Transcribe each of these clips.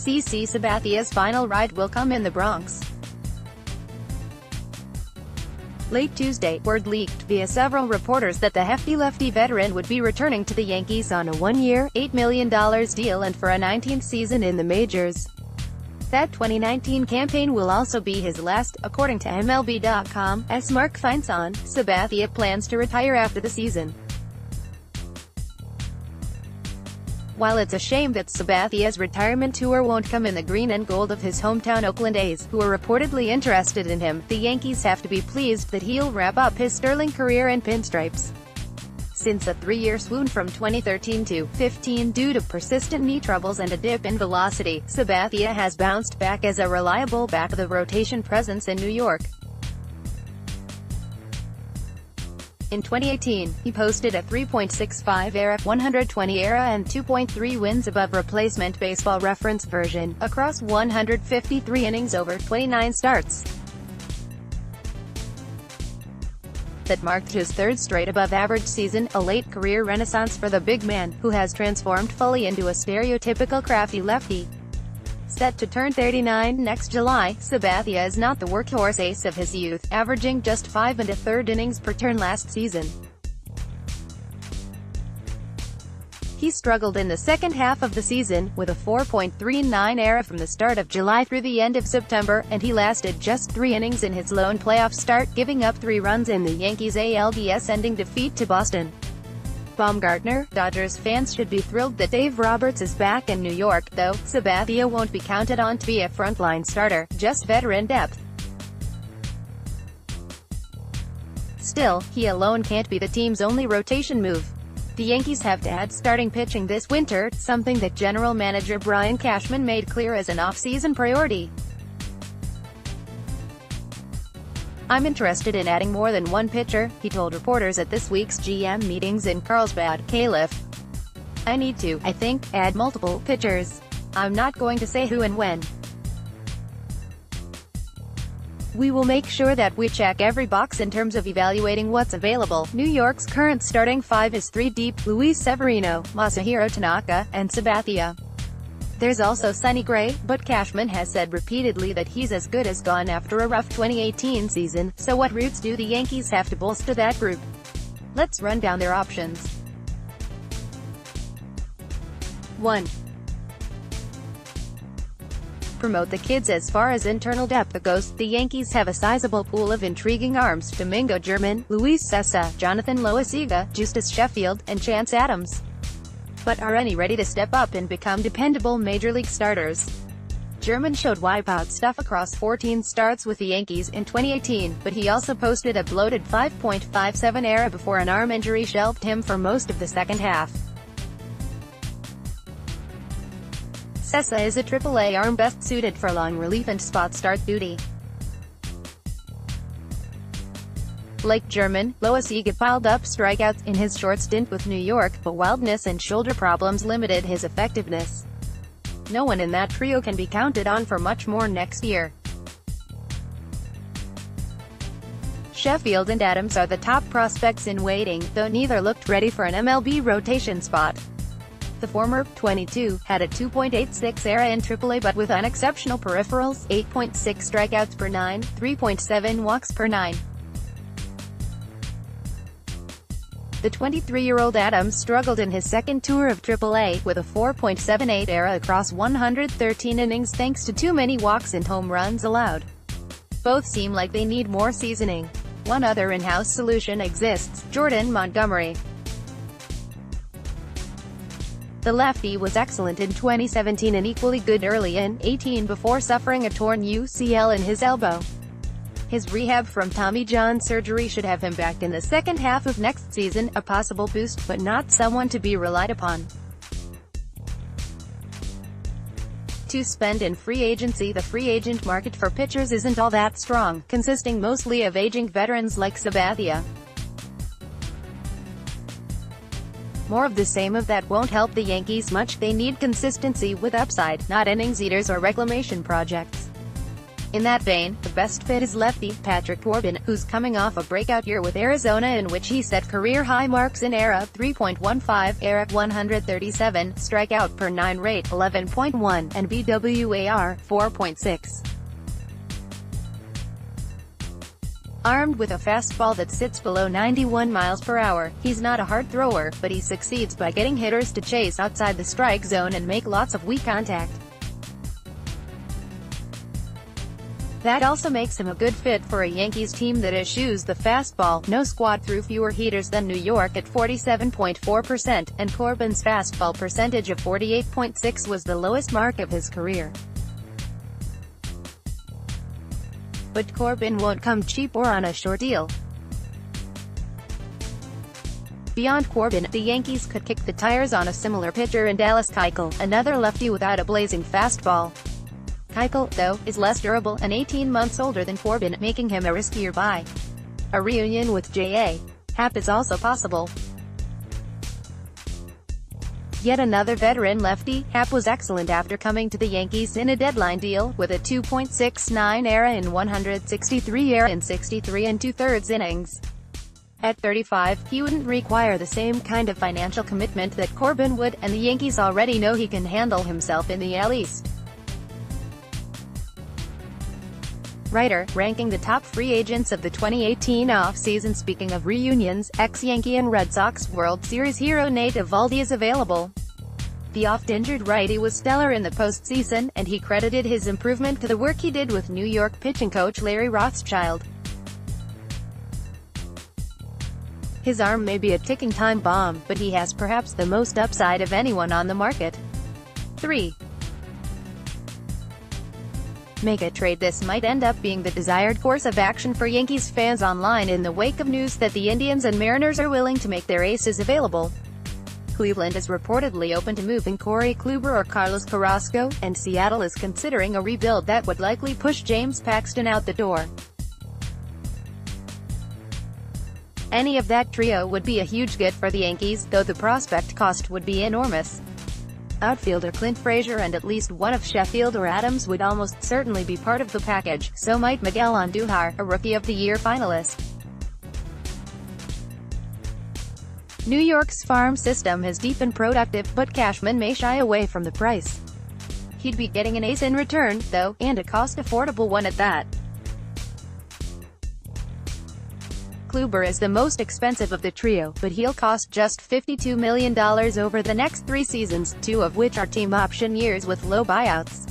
CC Sabathia's final ride will come in the Bronx. Late Tuesday, word leaked via several reporters that the hefty lefty veteran would be returning to the Yankees on a one-year, $8 million deal and for a 19th season in the majors. That 2019 campaign will also be his last, according to MLB.com's Mark Feinsand. Sabathia plans to retire after the season. While it's a shame that Sabathia's retirement tour won't come in the green and gold of his hometown Oakland A's, who are reportedly interested in him, the Yankees have to be pleased that he'll wrap up his sterling career in pinstripes. Since a three-year swoon from 2013 to 15 due to persistent knee troubles and a dip in velocity, Sabathia has bounced back as a reliable back-of-the-rotation presence in New York. In 2018, he posted a 3.65 ERA, 120 ERA and 2.3 wins above replacement Baseball Reference version, across 153 innings over 29 starts. That marked his third straight above-average season, a late career renaissance for the big man, who has transformed fully into a stereotypical crafty lefty. Set to turn 39 next July, Sabathia is not the workhorse ace of his youth, averaging just 5 1/3 innings per turn last season. He struggled in the second half of the season, with a 4.39 ERA from the start of July through the end of September, and he lasted just 3 innings in his lone playoff start, giving up 3 runs in the Yankees' ALDS-ending defeat to Boston. Baumgartner, Dodgers fans should be thrilled that Dave Roberts is back in New York, though. Sabathia won't be counted on to be a frontline starter, just veteran depth. Still, he alone can't be the team's only rotation move. The Yankees have to add starting pitching this winter, something that general manager Brian Cashman made clear as an off-season priority. "I'm interested in adding more than one pitcher," he told reporters at this week's GM meetings in Carlsbad, Calif. "I need to, I think, add multiple pitchers. I'm not going to say who and when. We will make sure that we check every box in terms of evaluating what's available." New York's current starting five is 3 deep: Luis Severino, Masahiro Tanaka, and Sabathia. There's also Sonny Gray, but Cashman has said repeatedly that he's as good as gone after a rough 2018 season, so what routes do the Yankees have to bolster that group? Let's run down their options. 1. Promote the kids. As far as internal depth goes, the Yankees have a sizable pool of intriguing arms: Domingo German, Luis Cessa, Jonathan Loaizaga, Justus Sheffield, and Chance Adams. But are any ready to step up and become dependable Major League starters? German showed wipeout stuff across 14 starts with the Yankees in 2018, but he also posted a bloated 5.57 ERA before an arm injury shelved him for most of the second half. Cessa is a AAA arm best suited for long relief and spot start duty. Like German, Loaizaga piled up strikeouts in his short stint with New York, but wildness and shoulder problems limited his effectiveness. No one in that trio can be counted on for much more next year. Sheffield and Adams are the top prospects in waiting, though neither looked ready for an MLB rotation spot. The former, 22, had a 2.86 ERA in AAA but with unexceptional peripherals: 8.6 strikeouts per 9, 3.7 walks per 9. The 23-year-old Adams struggled in his second tour of AAA, with a 4.78 ERA across 113 innings thanks to too many walks and home runs allowed. Both seem like they need more seasoning. One other in-house solution exists: Jordan Montgomery. The lefty was excellent in 2017 and equally good early in 18 before suffering a torn UCL in his elbow. His rehab from Tommy John surgery should have him back in the second half of next season, a possible boost, but not someone to be relied upon to spend in free agency. The free agent market for pitchers isn't all that strong, consisting mostly of aging veterans like Sabathia. More of the same of that won't help the Yankees much. They need consistency with upside, not innings eaters or reclamation projects. In that vein, the best fit is lefty, Patrick Corbin, who's coming off a breakout year with Arizona in which he set career-high marks in ERA .315, ERA .137, strikeout per 9 rate 11.1, and BWAR 4.6. Armed with a fastball that sits below 91 miles per hour, he's not a hard thrower, but he succeeds by getting hitters to chase outside the strike zone and make lots of weak contact. That also makes him a good fit for a Yankees team that eschews the fastball. No squad threw fewer heaters than New York at 47.4%, and Corbin's fastball percentage of 48.6 was the lowest mark of his career. But Corbin won't come cheap or on a short deal. Beyond Corbin, the Yankees could kick the tires on a similar pitcher in Dallas Keuchel, another lefty without a blazing fastball. Keuchel, though, is less durable and 18 months older than Corbin, making him a riskier buy. A reunion with J.A. Happ is also possible. Yet another veteran lefty, Happ was excellent after coming to the Yankees in a deadline deal, with a 2.69 ERA in 163 ERA in 63 2/3 innings. At 35, he wouldn't require the same kind of financial commitment that Corbin would, and the Yankees already know he can handle himself in the AL East. Writer, ranking the top free agents of the 2018 offseason. Speaking of reunions, ex-Yankee and Red Sox World Series hero Nate Eovaldi is available. The oft-injured righty was stellar in the postseason, and he credited his improvement to the work he did with New York pitching coach Larry Rothschild. His arm may be a ticking time bomb, but he has perhaps the most upside of anyone on the market. 3. Mega trade. This might end up being the desired course of action for Yankees fans online in the wake of news that the Indians and Mariners are willing to make their aces available. Cleveland is reportedly open to moving Corey Kluber or Carlos Carrasco, and Seattle is considering a rebuild that would likely push James Paxton out the door. Any of that trio would be a huge get for the Yankees, though the prospect cost would be enormous. Outfielder Clint Frazier and at least one of Sheffield or Adams would almost certainly be part of the package, so might Miguel Andujar, a Rookie of the Year finalist. New York's farm system is deep and productive, but Cashman may shy away from the price. He'd be getting an ace in return, though, and a cost-affordable one at that. Kluber is the most expensive of the trio, but he'll cost just $52 million over the next 3 seasons, 2 of which are team option years with low buyouts.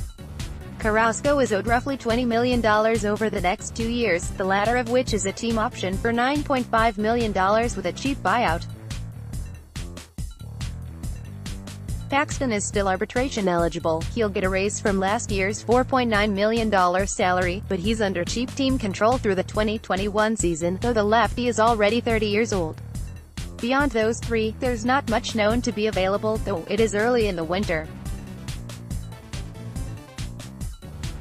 Carrasco is owed roughly $20 million over the next 2 years, the latter of which is a team option for $9.5 million with a cheap buyout. Paxton is still arbitration eligible. He'll get a raise from last year's $4.9 million salary, but he's under cheap team control through the 2021 season, though the lefty is already 30 years old. Beyond those 3, there's not much known to be available, though it is early in the winter.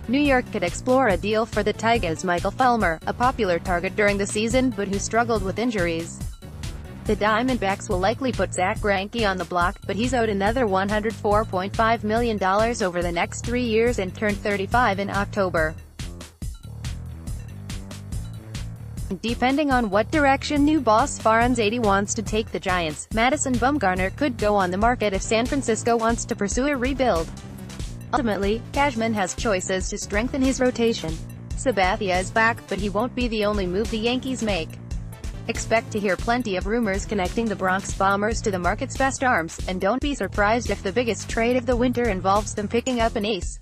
New York could explore a deal for the Tigers' Michael Fulmer, a popular target during the season but who struggled with injuries. The Diamondbacks will likely put Zach Greinke on the block, but he's owed another $104.5 million over the next 3 years and turned 35 in October. Depending on what direction new boss Feinsand wants to take the Giants, Madison Bumgarner could go on the market if San Francisco wants to pursue a rebuild. Ultimately, Cashman has choices to strengthen his rotation. Sabathia is back, but he won't be the only move the Yankees make. Expect to hear plenty of rumors connecting the Bronx Bombers to the market's best arms, and don't be surprised if the biggest trade of the winter involves them picking up an ace.